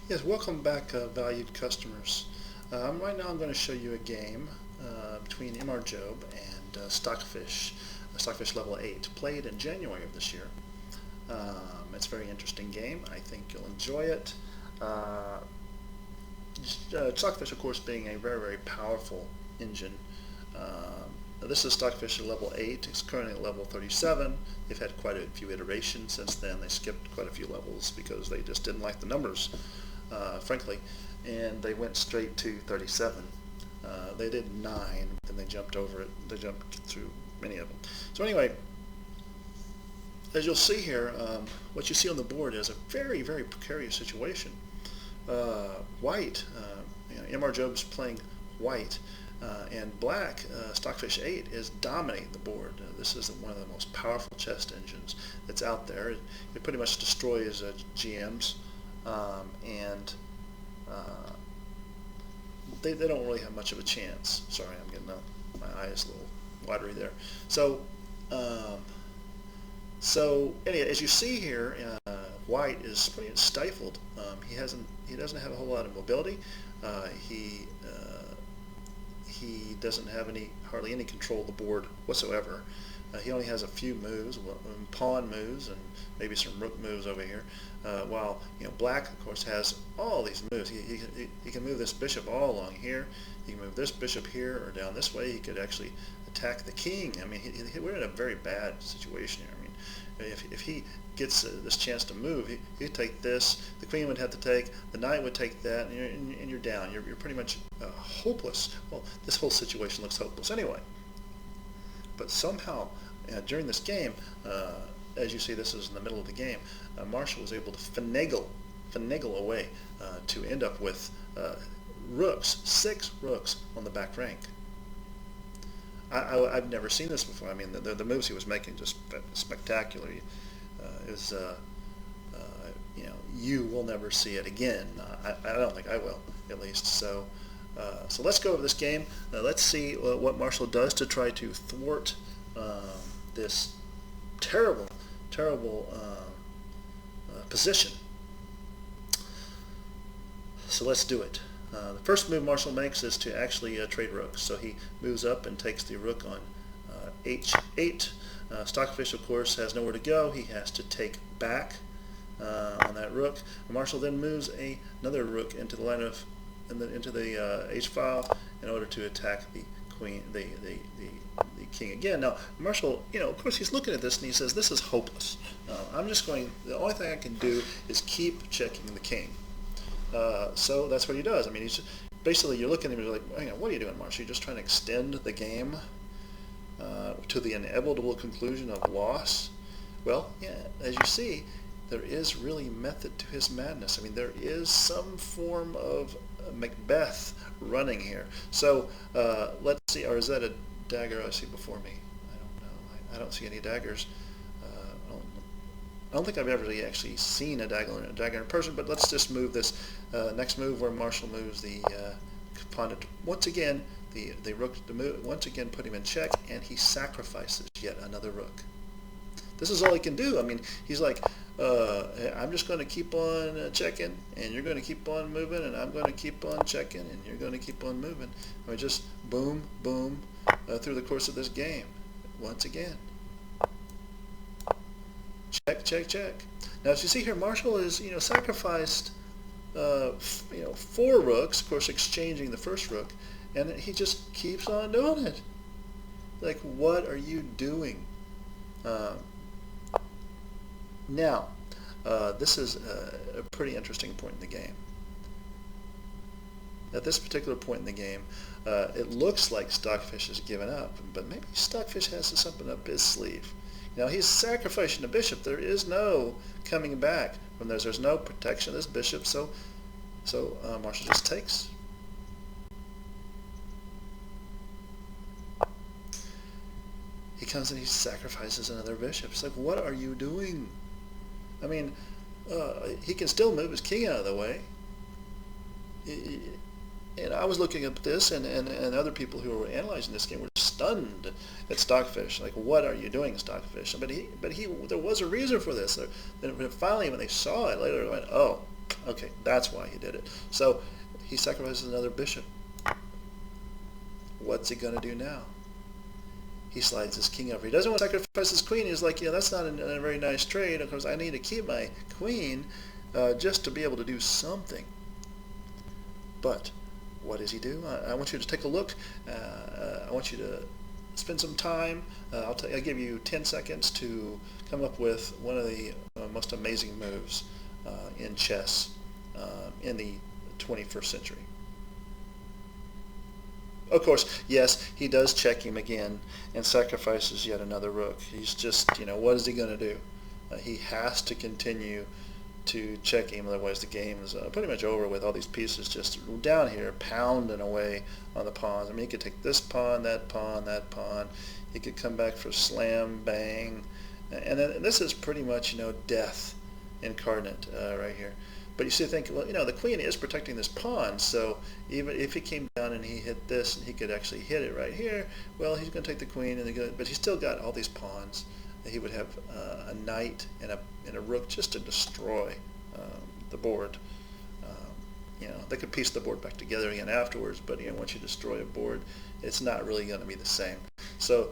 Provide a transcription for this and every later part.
Yes, welcome back, valued customers. Right now I'm going to show you a game between MRJobe and Stockfish, Stockfish level 8, played in January of this year. It's a very interesting game. I think you'll enjoy it. Stockfish, of course, being a very, very powerful engine. This is Stockfish at level 8. It's currently at level 37. They've had quite a few iterations since then. They skipped quite a few levels because they just didn't like the numbers, frankly, and they went straight to 37. They did 9, then they jumped over it. They jumped through many of them. So anyway, as you'll see here, what you see on the board is a very, very precarious situation. White, MRJobe's playing white, and black, Stockfish 8, is dominating the board. This is one of the most powerful chess engines that's out there. It pretty much destroys GMs, and they don't really have much of a chance. Sorry, I'm getting up. My eye is a little watery there. So anyway, as you see here, white is pretty much stifled. He doesn't have a whole lot of mobility. He doesn't have hardly any control of the board whatsoever. He only has a few moves, pawn moves, and maybe some rook moves over here. While black, of course, has all these moves. He can move this bishop all along here. He can move this bishop here or down this way. He could actually attack the king. I mean, we're in a very bad situation here. I mean, if he gets this chance to move, he'd take this. The queen would have to take. The knight would take that, and you're down. You're pretty much hopeless. Well, this whole situation looks hopeless anyway. But somehow, during this game, as you see, this is in the middle of the game, Marshall was able to finagle away to end up with rooks, 6 rooks on the back rank. I've never seen this before. I mean, the moves he was making just spectacular. You will never see it again. I don't think I will, at least. So let's go over this game. Let's see what Marshall does to try to thwart this terrible position. So let's do it. The first move Marshall makes is to actually trade rooks. So he moves up and takes the rook on h8. Stockfish, of course, has nowhere to go. He has to take back on that rook. Marshall then moves another rook into the line of into the h file in order to attack the queen, the king again. Now Marshall, of course, he's looking at this and he says, "This is hopeless. The only thing I can do is keep checking the king." So that's what he does. I mean, basically, you're looking at him and you're like, "Hang on, what are you doing, Marshall? You're just trying to extend the game to the inevitable conclusion of loss." Well, yeah, as you see, there is really method to his madness. I mean, there is some form of Macbeth running here. So let's see, or is that a dagger I see before me? I don't know. I don't see any daggers. I don't think I've ever really actually seen a dagger in person, but let's just move this next move where Marshall moves the pawn. Once again, the rook to move, once again put him in check, and he sacrifices yet another rook. This is all he can do. I mean, he's like, I'm just going to keep on checking, and you're going to keep on moving, and I'm going to keep on checking, and you're going to keep on moving. I mean, just boom, boom, through the course of this game. Once again. Check, check, check. Now, as you see here, Marshall is, sacrificed, 4 rooks, of course, exchanging the first rook, and he just keeps on doing it. Like, what are you doing? Now, this is a pretty interesting point in the game. At this particular point in the game, it looks like Stockfish has given up, but maybe Stockfish has something up his sleeve. He's sacrificing the bishop. There is no coming back from this. There's no protection of this bishop, so Marshall just takes. He comes and he sacrifices another bishop. It's like, what are you doing? I mean, he can still move his king out of the way. And I was looking at this, and other people who were analyzing this game were stunned at Stockfish. Like, what are you doing, Stockfish? But there was a reason for this. Finally, when they saw it later, they went, oh, Okay, that's why he did it. So he sacrifices another bishop. What's he going to do now? He slides his king over. He doesn't want to sacrifice his queen. He's like, that's not a very nice trade. Of course, I need to keep my queen just to be able to do something. But what does he do? I want you to take a look. I want you to spend some time. I'll give you 10 seconds to come up with one of the most amazing moves in chess in the 21st century. Of course, yes, he does check him again and sacrifices yet another rook. He's just, what is he going to do? He has to continue to check him, otherwise the game is pretty much over with all these pieces just down here pounding away on the pawns. I mean, he could take this pawn, that pawn, that pawn. He could come back for slam, bang. And then this is pretty much, death incarnate right here. But you see, think, well, the queen is protecting this pawn, so even if he came down and he hit this, and he could actually hit it right here, well, he's going to take the queen, but he's still got all these pawns. He would have a knight and a rook just to destroy the board. They could piece the board back together again afterwards, but once you destroy a board, it's not really going to be the same. So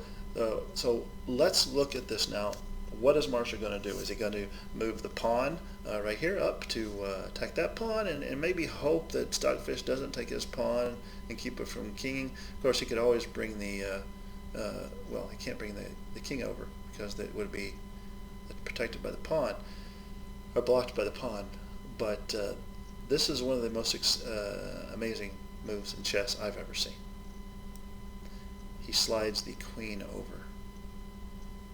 let's look at this now. What is Marshall going to do? Is he going to move the pawn right here up to attack that pawn and maybe hope that Stockfish doesn't take his pawn and keep it from kinging? Of course, he could always bring he can't bring the king over because it would be protected by the pawn or blocked by the pawn. But this is one of the most amazing moves in chess I've ever seen. He slides the queen over.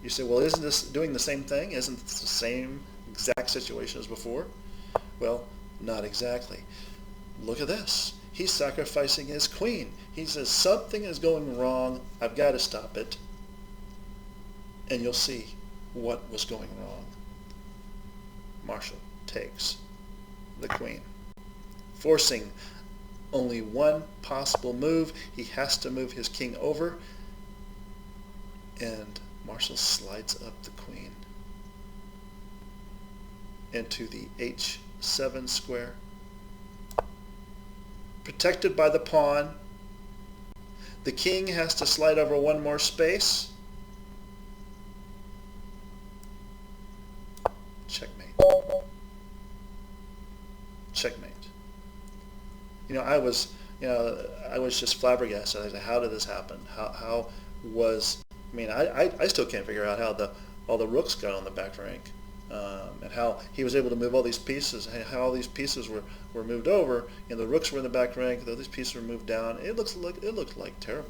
You say, well, isn't this doing the same thing? Isn't this the same exact situation as before? Well, not exactly. Look at this. He's sacrificing his queen. He says, something is going wrong. I've got to stop it. And you'll see what was going wrong. Marshall takes the queen, forcing only one possible move. He has to move his king over, and Marshall slides up the queen into the h7 square, protected by the pawn. The king has to slide over one more space. Checkmate. Checkmate. I was just flabbergasted. I said, how did this happen? How was? I still can't figure out how all the rooks got on the back rank, and how he was able to move all these pieces, and how all these pieces were moved over, and the rooks were in the back rank, though these pieces were moved down. It looked like terrible.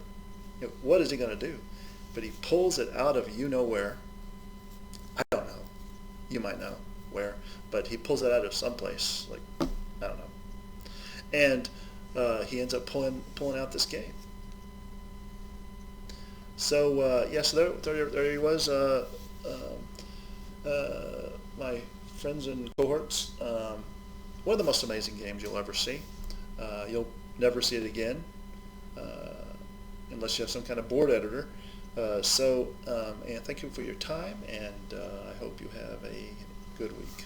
What is he going to do? But he pulls it out of where. I don't know. You might know where, but he pulls it out of someplace, like, I don't know. And he ends up pulling out this game. So so there he was, my friends and cohorts. One of the most amazing games you'll ever see. You'll never see it again unless you have some kind of board editor. And thank you for your time, and I hope you have a good week.